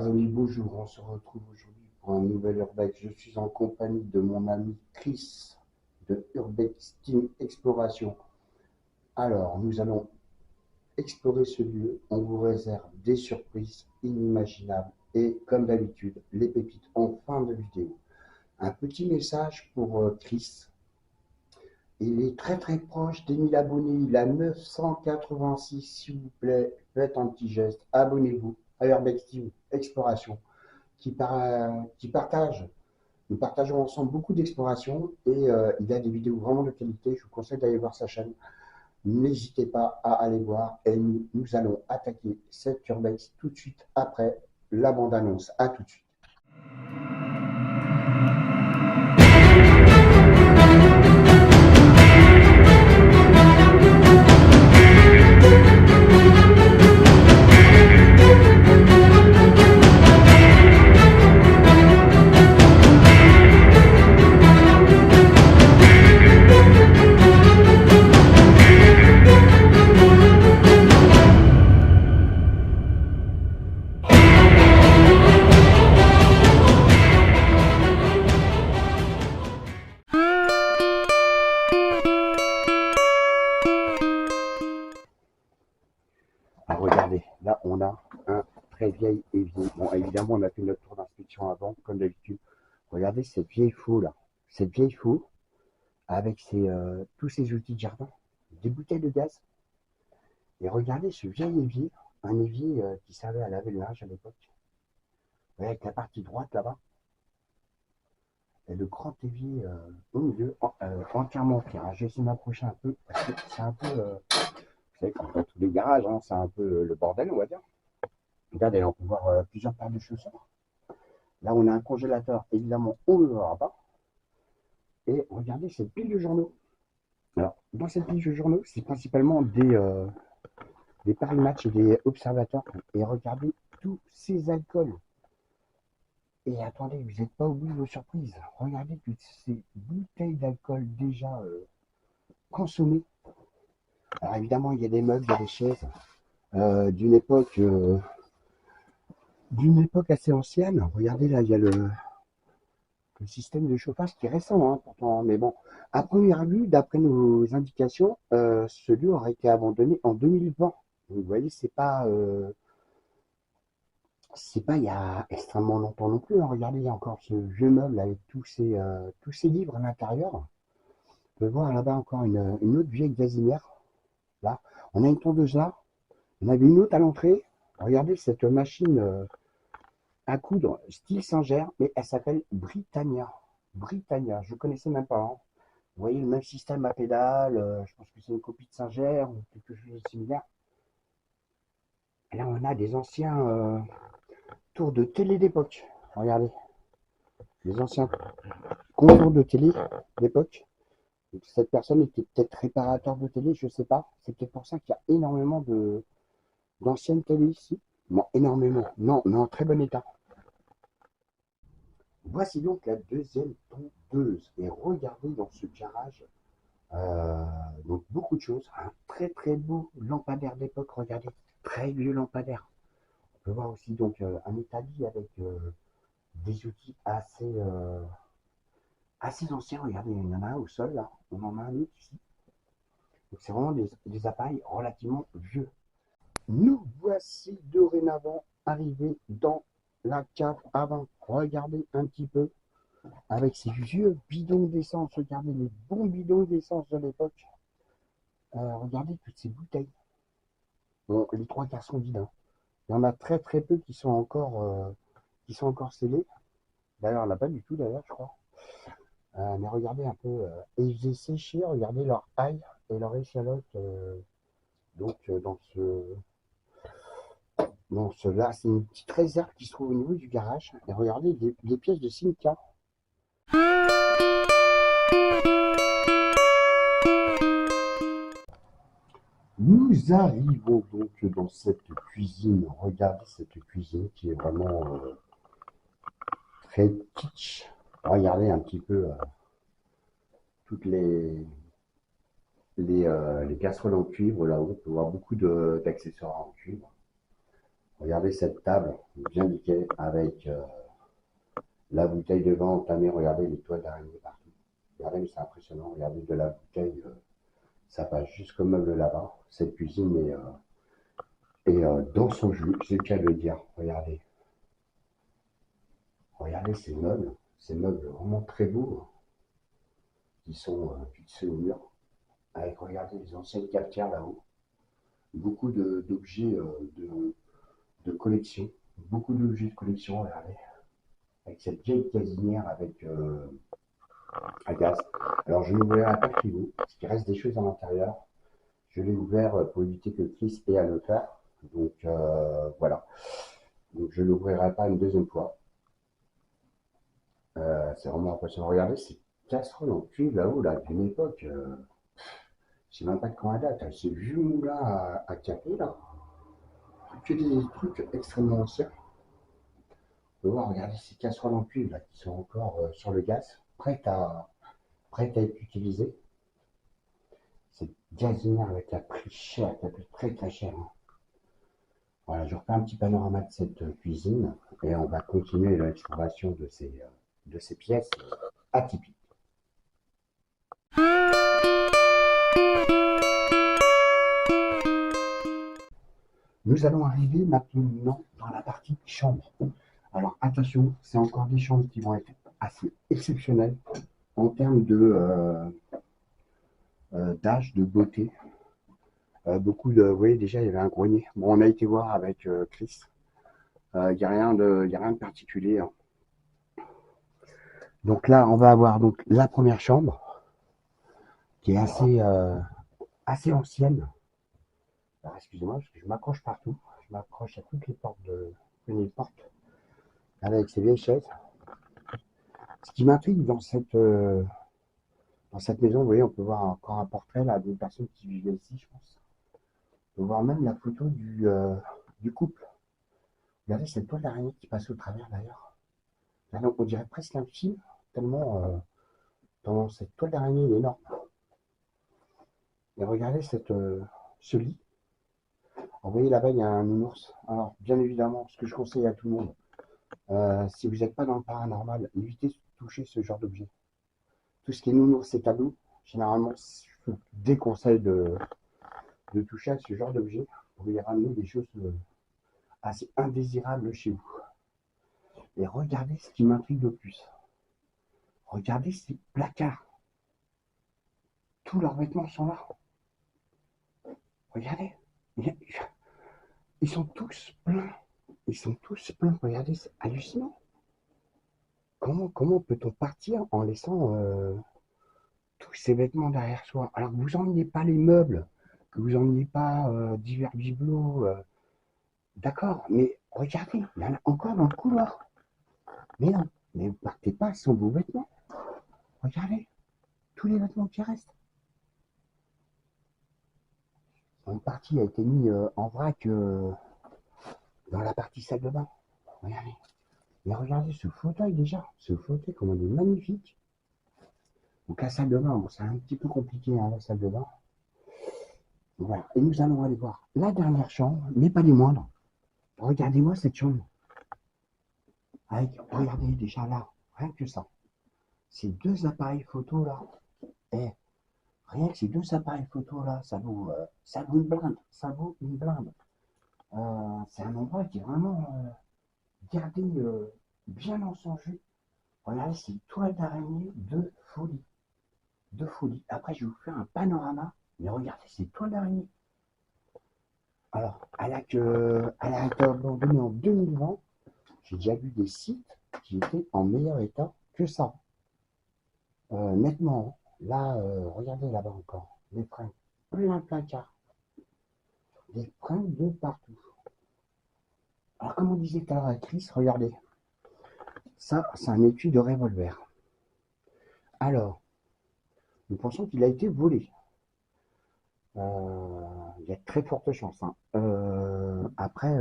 Chers amis, bonjour. On se retrouve aujourd'hui pour un nouvel Urbex. Je suis en compagnie de mon ami Chris de Urbex Team Exploration. Alors, nous allons explorer ce lieu. On vous réserve des surprises inimaginables et, comme d'habitude, les pépites en fin de vidéo. Un petit message pour Chris. Il est très très proche des 1000 abonnés. Il a 986, s'il vous plaît. Faites un petit geste. Abonnez-vous à Urbex Team Exploration. Qui partage. Nous partageons ensemble beaucoup d'explorations et il a des vidéos vraiment de qualité. Je vous conseille d'aller voir sa chaîne. N'hésitez pas à aller voir et nous allons attaquer cette urbex tout de suite après la bande-annonce. À tout de suite. Ah, regardez, là on a un très vieil évier. Bon, évidemment, on a fait notre tour d'inspection avant, comme d'habitude. Regardez cette vieille faux là. Cette vieille faux avec tous ses outils de jardin, des bouteilles de gaz. Et regardez ce vieil évier, un évier qui servait à laver le linge à l'époque. Avec la partie droite là-bas. Et le grand évier au milieu, entièrement en pierre. Je vais essayer de m'approcher un peu, parce que c'est un peu, vous savez, comme dans tous les garages, hein, c'est un peu le bordel, on va dire. Regardez, on peut voir plusieurs paires de chaussures. Là, on a un congélateur, évidemment, on le verra pas. Et regardez cette pile de journaux. Alors, dans cette pile de journaux, c'est principalement des paris match et des observateurs. Et regardez tous ces alcools. Et attendez, vous n'êtes pas au bout de vos surprises. Regardez toutes ces bouteilles d'alcool déjà consommées. Alors évidemment, il y a des meubles, il y a des chaises d'une époque assez ancienne. Regardez là, il y a le système de chauffage qui est récent, hein, pourtant. Mais bon, à première vue, d'après nos indications, ce lieu aurait été abandonné en 2020. Donc, vous voyez, c'est pas il y a extrêmement longtemps non plus, hein. Regardez, il y a encore ce vieux meuble avec tous ces livres à l'intérieur. On peut voir là-bas encore une autre vieille gazinière. Là, on a une tondeuse là. On avait une autre à l'entrée. Regardez cette machine à coudre style Singer, mais elle s'appelle Britannia. Britannia, je ne connaissais même pas, hein. Vous voyez le même système à pédale. Je pense que c'est une copie de Singer ou quelque chose de similaire. Et là, on a des anciens tours de télé d'époque. Regardez, les anciens contours de télé d'époque. Cette personne était peut-être réparateur de télé, je ne sais pas. C'est peut-être pour ça qu'il y a énormément d'anciennes télé ici. Bon, énormément. Non, mais en très bon état. Voici donc la deuxième tondeuse. Et regardez dans ce garage, donc beaucoup de choses. Un très très beau lampadaire d'époque. Regardez, très vieux lampadaire. On peut voir aussi donc un établi avec des outils assez anciens. Regardez, il y en a un au sol là. On en a un autre ici. Donc c'est vraiment des appareils relativement vieux. Nous voici dorénavant arrivés dans la cave avant. Regardez un petit peu avec ces vieux bidons d'essence. Regardez les bons bidons d'essence de l'époque. Regardez toutes ces bouteilles. Bon, les trois quarts sont vides, hein. Il y en a très très peu qui sont encore scellés. D'ailleurs, il n'y en a pas du tout d'ailleurs, je crois. Mais regardez un peu. Et ils faisaient sécher, regardez leur ail et leur échalote. Dans ce là, c'est une petite réserve qui se trouve au niveau du garage. Et regardez des pièces de Simca. Nous arrivons donc dans cette cuisine. Regardez cette cuisine qui est vraiment très kitsch. Regardez un petit peu toutes les casseroles en cuivre là-haut. On peut voir beaucoup d'accessoires en cuivre. Regardez cette table bien niquée avec la bouteille de vin entamée. Regardez les toiles d'araignée partout. Regardez, mais c'est impressionnant. Regardez de la bouteille, ça passe jusqu'au meuble là-bas. Cette cuisine est dans son jus, c'est le cas de le dire. Regardez. Regardez ces meubles vraiment très beaux, qui sont fixés au mur. Avec, regardez, les anciennes cafetières là-haut. Beaucoup d'objets de collection. Beaucoup d'objets de collection, regardez. Avec cette vieille casinière avec à gaz. Alors, je n'ouvrirai pas le frigo, parce qu'il reste des choses à l'intérieur. Je l'ai ouvert pour éviter que Chris ait à le faire. Donc, voilà. Donc, je ne l'ouvrirai pas une deuxième fois. C'est vraiment impressionnant. Regardez ces casseroles en cuivre là-haut, là, d'une époque. Je sais même pas de quand elle date. Ce vieux moulin à café, là. Que des trucs extrêmement anciens. On peut voir, regardez ces casseroles en cuivre, là, qui sont encore sur le gaz, prêtes à être utilisées. Cette gazinière avec la prix cher, qui a pris très très cher, hein. Voilà, je refais un petit panorama de cette cuisine et on va continuer l'exploration de ces pièces atypiques. Nous allons arriver maintenant dans la partie chambre. Alors attention, c'est encore des chambres qui vont être assez exceptionnelles en termes d'âge, de beauté. Vous voyez déjà, il y avait un grenier. Bon, on a été voir avec Chris. Il n'y a rien de particulier, hein. Donc là, on va avoir donc la première chambre qui est assez ancienne. Alors, excusez-moi, parce que je m'accroche partout. Je m'accroche à toutes les portes avec ces vieilles chaises. Ce qui m'intrigue dans cette maison, vous voyez, on peut voir encore un portrait là d'une personne qui vivait ici, je pense. On peut voir même la photo du couple. Regardez cette toile d'araignée qui passe au travers d'ailleurs. On dirait presque un film, tellement cette toile d'araignée est énorme. Et regardez ce lit. Vous voyez là-bas, il y a un nounours. Alors, bien évidemment, ce que je conseille à tout le monde, si vous n'êtes pas dans le paranormal, évitez de toucher ce genre d'objet. Tout ce qui est nounours et tableau, généralement, je vous déconseille de toucher à ce genre d'objet pour y ramener des choses assez indésirables chez vous. Et regardez ce qui m'intrigue le plus. Regardez ces placards. Tous leurs vêtements sont là. Regardez. Ils sont tous pleins. Ils sont tous pleins. Regardez, c'est hallucinant. Comment peut-on partir en laissant tous ces vêtements derrière soi? Alors que vous n'emmeniez pas les meubles, que vous n'emmeniez pas divers bibelots. D'accord, mais regardez, il y en a encore dans le couloir. Mais non, mais vous partez pas sans vos vêtements. Regardez, tous les vêtements qui restent. Une partie a été mise en vrac dans la partie salle de bain. Regardez. Mais regardez ce fauteuil déjà. Ce fauteuil, comment il est magnifique. Donc la salle de bain, bon, c'est un petit peu compliqué, hein, la salle de bain. Voilà. Et nous allons aller voir la dernière chambre, mais pas les moindres. Regardez-moi cette chambre. Regardez déjà là, rien que ça. Ces deux appareils photo là. Eh, rien que ces deux appareils photo là, ça vaut une blinde. Ça vaut une blinde. C'est un endroit qui est vraiment gardé bien dans son jus. Regardez ces toiles d'araignée de folie. De folie. Après, je vais vous faire un panorama. Mais regardez ces toiles d'araignée. Alors, elle a été abandonnée en 2020. J'ai déjà vu des sites qui étaient en meilleur état que ça. Nettement, hein. Là, regardez là-bas encore. Les fringues. Plein placard. Des fringues de partout. Alors, comme on disait tout à l'heure à Chris, regardez. Ça, c'est un étui de revolver. Alors, nous pensons qu'il a été volé. Il y a de très fortes chances, hein. Après,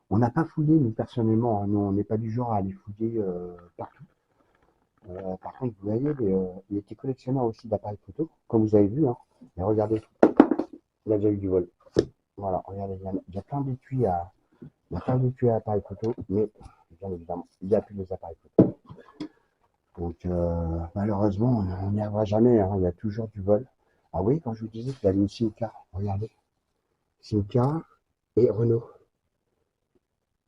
on n'a pas fouillé, nous, personnellement, hein. Nous, on n'est pas du genre à aller fouiller partout. Par contre, vous voyez, il était collectionneur aussi d'appareils photo, comme vous avez vu, hein. Mais regardez, il a déjà eu du vol. Voilà, regardez, il y a plein d'étuis On a pas habitué à l'appareil photo, mais bien évidemment, il n'y a plus les appareils photo. Donc malheureusement, on n'y arrivera jamais, hein, il y a toujours du vol. Ah oui, quand je vous disais qu'il y avait une Simca, regardez, Simca et Renault.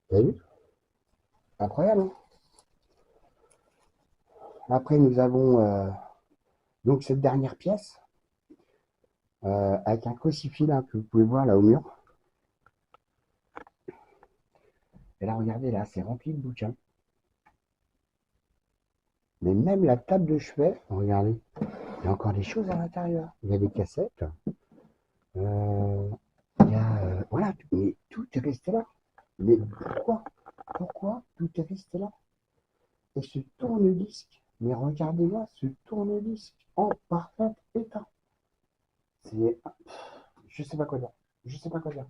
Vous avez vu? Incroyable, hein. Après, nous avons donc cette dernière pièce avec un crucifix là, que vous pouvez voir là au mur. Et là, regardez, là, c'est rempli de bouquins. Mais même la table de chevet, regardez, il y a encore des choses à l'intérieur. Il y a des cassettes. Euh, il y a, voilà, mais tout est resté là. Mais pourquoi? Pourquoi tout est resté là? Et ce tourne-disque, mais regardez-moi ce tourne-disque en parfait état. C'est, je sais pas quoi dire. Je sais pas quoi dire.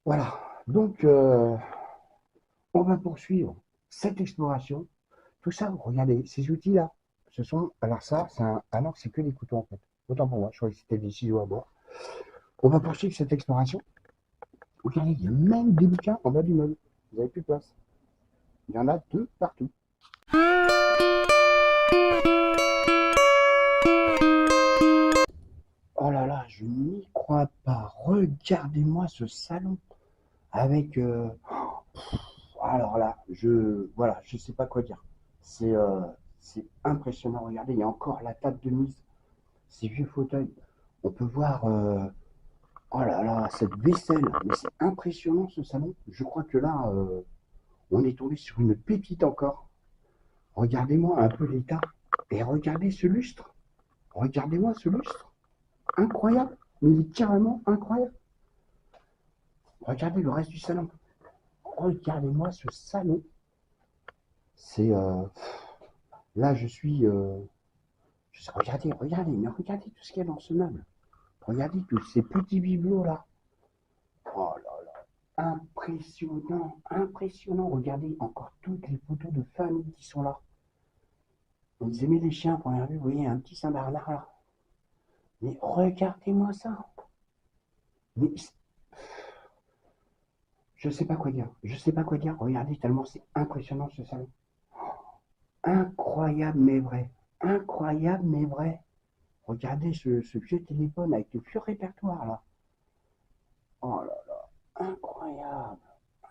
Voilà. Donc, on va poursuivre cette exploration. Tout ça, regardez, ces outils-là, ce sont. Alors, ça, c'est un. Ah non, c'est que des couteaux en fait. Autant pour moi, je croyais que c'était des ciseaux à bord. On va poursuivre cette exploration. Regardez, il y a même des bouquins en bas du meuble. Vous n'avez plus de place. Il y en a deux partout. Oh là là, je n'y crois pas. Regardez-moi ce salon avec. Alors là, voilà, je sais pas quoi dire. C'est c'est impressionnant. Regardez, il y a encore la table de mise, ces vieux fauteuils. On peut voir. Oh là là, cette vaisselle. Mais c'est impressionnant ce salon. Je crois que là, on est tombé sur une pépite encore. Regardez-moi un peu l'état. Et regardez ce lustre. Regardez-moi ce lustre. Incroyable. Mais il est carrément incroyable. Regardez le reste du salon. Regardez-moi ce salon. C'est là, je suis. Regardez, regardez, mais regardez tout ce qu'il y a dans ce meuble. Regardez tous ces petits bibelots là. Oh là là, impressionnant, impressionnant. Regardez encore toutes les photos de famille qui sont là. Ils aimaient les chiens, première vue, vous voyez, un petit Saint-Bernard là. Mais regardez-moi ça. Mais je sais pas quoi dire. Je sais pas quoi dire. Regardez, tellement c'est impressionnant ce salon. Incroyable mais vrai. Incroyable mais vrai. Regardez ce vieux téléphone avec le vieux répertoire là. Oh là là, incroyable,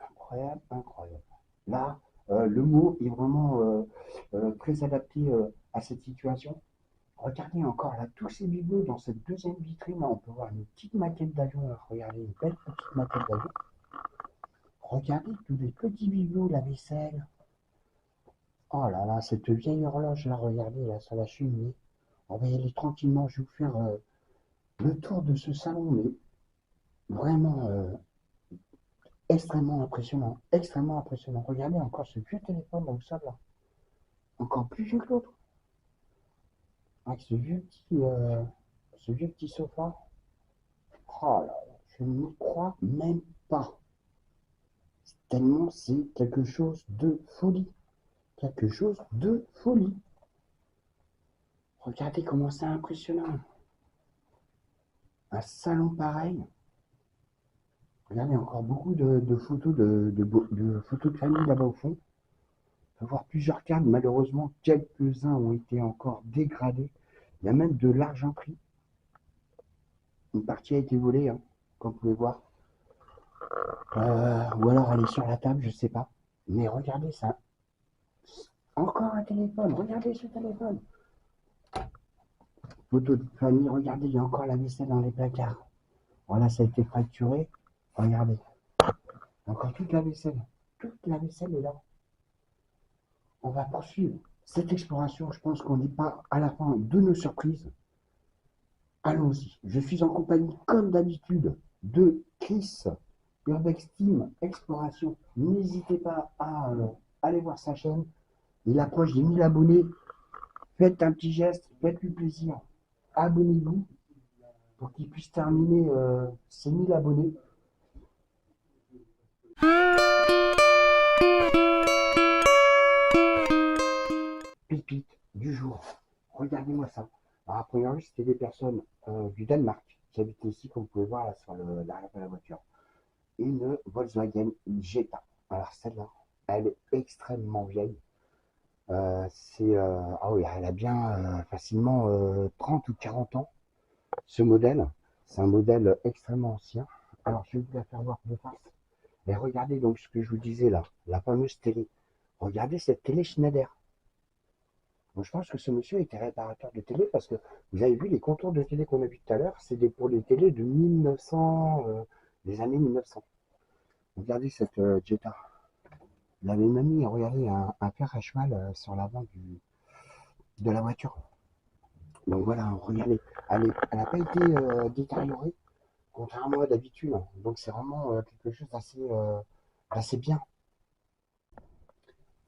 incroyable, incroyable. Là, le mot est vraiment très adapté à cette situation. Regardez encore là, tous ces bibelots dans cette deuxième vitrine. Là, on peut voir une petite maquette d'avion. Regardez, une belle petite maquette d'avion. Regardez tous les petits bibelots, la vaisselle. Oh là là, cette vieille horloge là, regardez là sur la cheminée. On va y aller tranquillement. Je vais vous faire le tour de ce salon, mais vraiment extrêmement impressionnant. Extrêmement impressionnant. Regardez encore ce vieux téléphone dans le sol là. Encore plus vieux que l'autre. Avec ce vieux petit sofa. Oh là là, je n'y crois même pas. Tellement c'est quelque chose de folie. Quelque chose de folie. Regardez comment c'est impressionnant. Un salon pareil. Regardez encore beaucoup de photos de photos de famille là-bas au fond. On peut voir plusieurs cadres. Malheureusement, quelques-uns ont été encore dégradés. Il y a même de l'argenterie. Une partie a été volée, hein, comme vous pouvez voir. Ou alors elle est sur la table, je sais pas. Mais regardez ça. Encore un téléphone. Regardez ce téléphone. Photo de famille. Regardez, il y a encore la vaisselle dans les placards. Voilà, ça a été fracturé. Regardez. Encore toute la vaisselle. Toute la vaisselle est là. On va poursuivre cette exploration. Je pense qu'on n'est pas à la fin de nos surprises. Allons-y. Je suis en compagnie, comme d'habitude, de Chris, Urbex Team Exploration. N'hésitez pas à aller voir sa chaîne. Il approche des 1000 abonnés. Faites un petit geste, faites-lui plaisir. Abonnez-vous pour qu'il puisse terminer ses 1000 abonnés. Pépite du jour. Regardez-moi ça. Alors, à première vue, c'était des personnes du Danemark qui habitaient ici, comme vous pouvez voir là sur l'arrière de la voiture. une Volkswagen Jetta. Alors celle-là, elle est extrêmement vieille. Ah oui, elle a bien facilement 30 ou 40 ans. Ce modèle, c'est un modèle extrêmement ancien. Alors je vais vous la faire voir de face. Et regardez donc ce que je vous disais là, la fameuse télé. Regardez cette télé Schneider. Donc, je pense que ce monsieur était réparateur de télé parce que vous avez vu les contours de télé qu'on a vu tout à l'heure, c'est pour les télés de 1900, des années 1900. Regardez cette Jetta. Il avait même mis, regardez, un fer à cheval sur l'avant de la voiture. Donc voilà, regardez, elle n'a pas été détériorée, contrairement à d'habitude. Donc c'est vraiment quelque chose d'assez bien.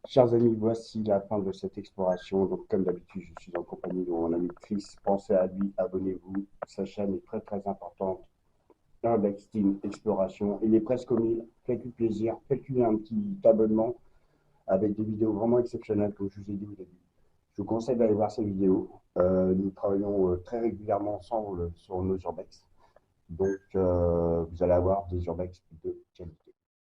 Chers amis, voici la fin de cette exploration. Donc, comme d'habitude, je suis en compagnie de mon ami Chris. Pensez à lui, abonnez-vous. Sa chaîne est très très importante. Index Team Exploration. Il est presque au 1000. Faites-lui plaisir. Faites-lui un petit abonnement avec des vidéos vraiment exceptionnelles, comme je vous ai dit au début. Je vous conseille d'aller voir ces vidéos. Nous travaillons très régulièrement ensemble sur nos urbex. Donc, vous allez avoir des urbex de qualité.